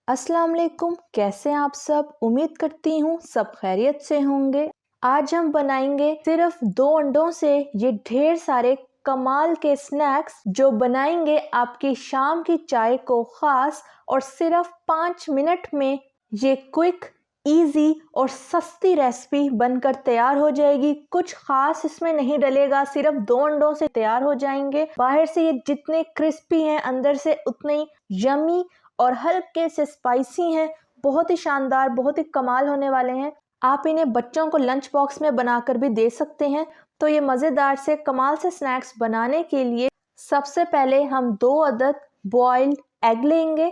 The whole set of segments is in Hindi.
अस्सलाम वालेकुम, कैसे हैं आप सब। उम्मीद करती हूँ सब खैरियत से होंगे। आज हम बनाएंगे सिर्फ 2 अंडों से ये ढेर सारे कमाल के स्नैक्स जो बनाएंगे आपकी शाम की चाय को खास और सिर्फ 5 मिनट में ये क्विक इजी और सस्ती रेसिपी बनकर तैयार हो जाएगी। कुछ खास इसमें नहीं डलेगा, सिर्फ 2 अंडों से तैयार हो जाएंगे। बाहर से ये जितने क्रिस्पी हैं अंदर से उतने ही यमी और हल्के से स्पाइसी हैं। बहुत ही शानदार, बहुत ही कमाल होने वाले हैं। आप इन्हें बच्चों को लंच बॉक्स में बनाकर भी दे सकते हैं। तो ये मज़ेदार से कमाल से स्नैक्स बनाने के लिए सबसे पहले हम 2 अदद बॉइल्ड एग लेंगे।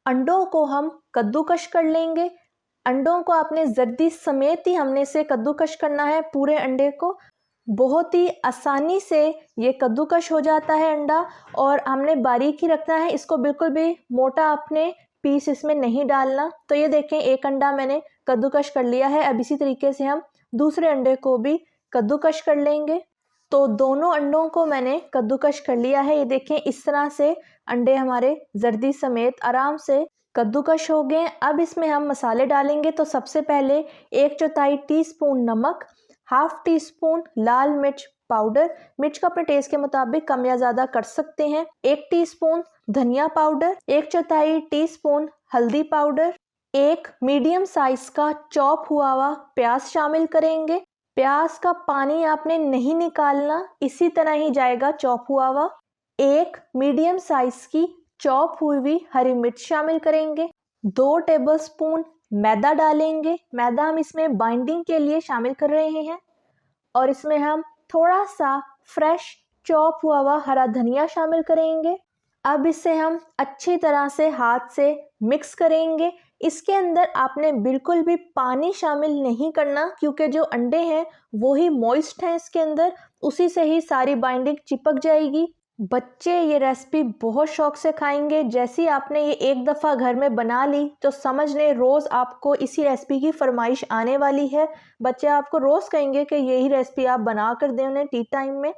अंडों को हम कद्दूकश कर लेंगे। अंडों को आपने जर्दी समेत ही हमने से कद्दूकश करना है, पूरे अंडे को। बहुत ही आसानी से ये कद्दूकश हो जाता है अंडा, और हमने बारीक ही रखना है इसको, बिल्कुल भी मोटा आपने पीस इसमें नहीं डालना। तो ये देखें, एक अंडा मैंने कद्दूकश कर लिया है। अब इसी तरीके से हम दूसरे अंडे को भी कद्दूकश कर लेंगे। तो दोनों अंडों को मैंने कद्दूकश कर लिया है। ये देखें, इस तरह से अंडे हमारे जर्दी समेत आराम से कद्दूकश हो गए। अब इसमें हम मसाले डालेंगे। तो सबसे पहले 1/4 टीस्पून नमक, हाफ टी स्पून लाल मिर्च पाउडर, मिर्च का अपने टेस्ट के मुताबिक कम या ज़्यादा कर सकते हैं, 1 टीस्पून धनिया पाउडर, 1/4 टीस्पून हल्दी पाउडर, 1 मीडियम साइज का चॉप हुआ हुआ प्याज शामिल करेंगे। प्याज का पानी आपने नहीं निकालना, इसी तरह ही जाएगा चॉप हुआ हुआ। 1 मीडियम साइज की चॉप हुई हरी मिर्च शामिल करेंगे। 2 टेबलस्पून मैदा डालेंगे। मैदा हम इसमें बाइंडिंग के लिए शामिल कर रहे हैं। और इसमें हम थोड़ा सा फ्रेश चॉप हुआ हुआ हरा धनिया शामिल करेंगे। अब इसे हम अच्छी तरह से हाथ से मिक्स करेंगे। इसके अंदर आपने बिल्कुल भी पानी शामिल नहीं करना, क्योंकि जो अंडे हैं वो ही मॉइस्ट हैं इसके अंदर, उसी से ही सारी बाइंडिंग चिपक जाएगी। बच्चे ये रेसिपी बहुत शौक से खाएंगे। जैसे ही आपने ये एक दफ़ा घर में बना ली तो समझ लें रोज़ आपको इसी रेसिपी की फरमाइश आने वाली है। बच्चे आपको रोज़ कहेंगे कि यही रेसिपी आप बना कर दें उन्हें टी टाइम में।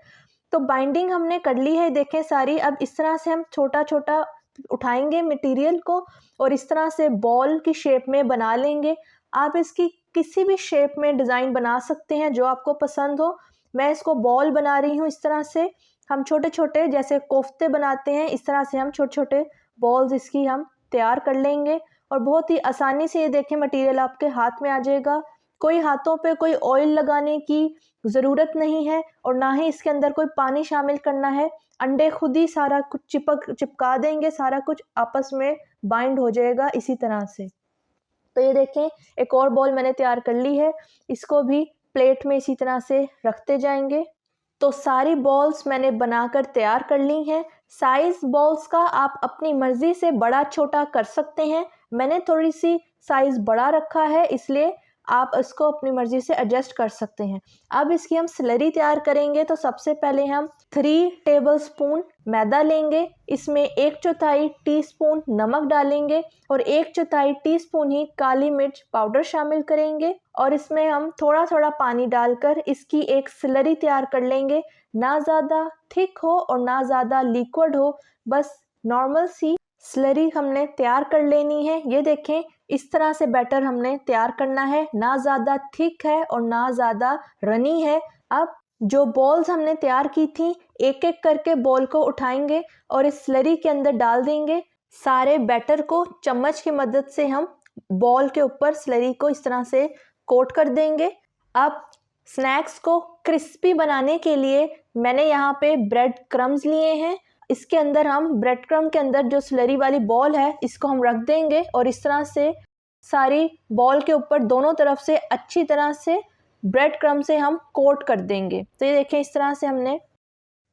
तो बाइंडिंग हमने कर ली है, देखें सारी। अब इस तरह से हम छोटा छोटा उठाएंगे मटेरियल को और इस तरह से बॉल की शेप में बना लेंगे। आप इसकी किसी भी शेप में डिज़ाइन बना सकते हैं जो आपको पसंद हो। मैं इसको बॉल बना रही हूँ। इस तरह से हम छोटे छोटे, जैसे कोफ्ते बनाते हैं, इस तरह से हम छोटे छोटे बॉल्स इसकी हम तैयार कर लेंगे। और बहुत ही आसानी से ये देखें मटेरियल आपके हाथ में आ जाएगा। कोई हाथों पे कोई ऑयल लगाने की ज़रूरत नहीं है और ना ही इसके अंदर कोई पानी शामिल करना है। अंडे खुद ही सारा कुछ चिपका देंगे, सारा कुछ आपस में बाइंड हो जाएगा इसी तरह से। तो ये देखें, एक और बॉल मैंने तैयार कर ली है। इसको भी प्लेट में इसी तरह से रखते जाएंगे। तो सारी बॉल्स मैंने बनाकर तैयार कर ली हैं। साइज़ बॉल्स का आप अपनी मर्ज़ी से बड़ा छोटा कर सकते हैं। मैंने थोड़ी सी साइज़ बड़ा रखा है, इसलिए आप इसको अपनी मर्ज़ी से एडजस्ट कर सकते हैं। अब इसकी हम स्लरी तैयार करेंगे। तो सबसे पहले हम 3 टेबलस्पून मैदा लेंगे। इसमें 1/4 टीस्पून नमक डालेंगे और 1/4 टीस्पून ही काली मिर्च पाउडर शामिल करेंगे। और इसमें हम थोड़ा थोड़ा पानी डालकर इसकी एक स्लरी तैयार कर लेंगे। ना ज़्यादा थिक हो और ना ज़्यादा लिक्विड हो, बस नॉर्मल सी स्लरी हमने तैयार कर लेनी है। ये देखें, इस तरह से बैटर हमने तैयार करना है, ना ज़्यादा थिक है और ना ज़्यादा रनी है। अब जो बॉल्स हमने तैयार की थी, एक एक करके बॉल को उठाएंगे और इस स्लरी के अंदर डाल देंगे। सारे बैटर को चम्मच की मदद से हम बॉल के ऊपर स्लरी को इस तरह से कोट कर देंगे। अब स्नैक्स को क्रिस्पी बनाने के लिए मैंने यहाँ पे ब्रेड क्रम्स लिए हैं। इसके अंदर हम ब्रेड क्रम्ब के अंदर जो स्लरी वाली बॉल है इसको हम रख देंगे और इस तरह से सारी बॉल के ऊपर दोनों तरफ से अच्छी तरह से ब्रेड क्रम्ब से हम कोट कर देंगे। तो ये देखें, इस तरह से हमने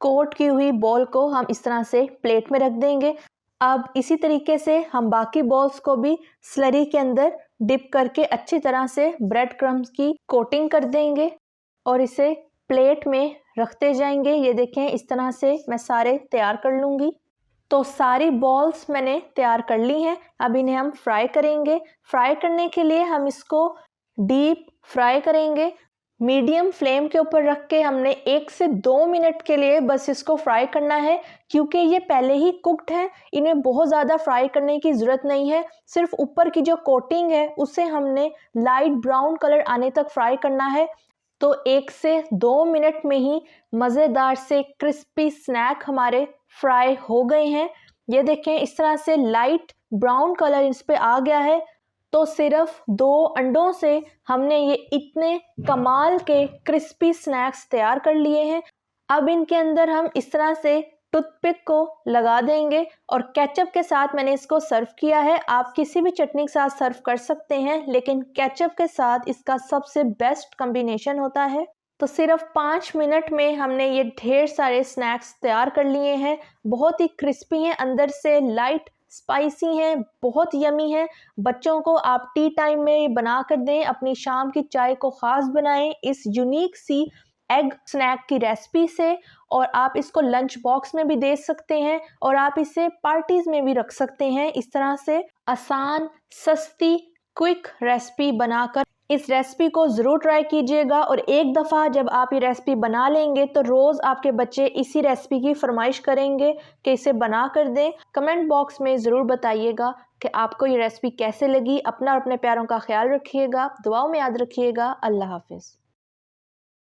कोट की हुई बॉल को हम इस तरह से प्लेट में रख देंगे। अब इसी तरीके से हम बाकी बॉल्स को भी स्लरी के अंदर डिप करके अच्छी तरह से ब्रेड क्रम्ब्स की कोटिंग कर देंगे और इसे प्लेट में रखते जाएंगे। ये देखें, इस तरह से मैं सारे तैयार कर लूँगी। तो सारी बॉल्स मैंने तैयार कर ली हैं। अब इन्हें हम फ्राई करेंगे। फ्राई करने के लिए हम इसको डीप फ्राई करेंगे। मीडियम फ्लेम के ऊपर रख के हमने 1 से 2 मिनट के लिए बस इसको फ्राई करना है, क्योंकि ये पहले ही कुक्ड हैं, इन्हें बहुत ज़्यादा फ्राई करने की ज़रूरत नहीं है। सिर्फ ऊपर की जो कोटिंग है उसे हमने लाइट ब्राउन कलर आने तक फ्राई करना है। तो 1 से 2 मिनट में ही मज़ेदार से क्रिस्पी स्नैक हमारे फ्राई हो गए हैं। ये देखें, इस तरह से लाइट ब्राउन कलर इस पे आ गया है। तो सिर्फ 2 अंडों से हमने ये इतने कमाल के क्रिस्पी स्नैक्स तैयार कर लिए हैं। अब इनके अंदर हम इस तरह से टूथपिक को लगा देंगे और केचप के साथ मैंने इसको सर्व किया है। आप किसी भी चटनी के साथ सर्व कर सकते हैं, लेकिन केचप के साथ इसका सबसे बेस्ट कॉम्बिनेशन होता है। तो सिर्फ 5 मिनट में हमने ये ढेर सारे स्नैक्स तैयार कर लिए हैं। बहुत ही क्रिस्पी हैं, अंदर से लाइट स्पाइसी हैं, बहुत यमी हैं। बच्चों को आप टी टाइम में बना कर दें, अपनी शाम की चाय को ख़ास बनाएं इस यूनिक सी एग स्नैक की रेसिपी से। और आप इसको लंच बॉक्स में भी दे सकते हैं और आप इसे पार्टीज़ में भी रख सकते हैं। इस तरह से आसान, सस्ती, क्विक रेसिपी बनाकर इस रेसिपी को ज़रूर ट्राई कीजिएगा। और एक दफ़ा जब आप ये रेसिपी बना लेंगे तो रोज़ आपके बच्चे इसी रेसिपी की फरमाइश करेंगे कि इसे बना कर दें। कमेंट बॉक्स में ज़रूर बताइएगा कि आपको ये रेसिपी कैसे लगी। अपना और अपने प्यारों का ख्याल रखिएगा, दुआओं में याद रखिएगा। अल्लाह हाफिज़।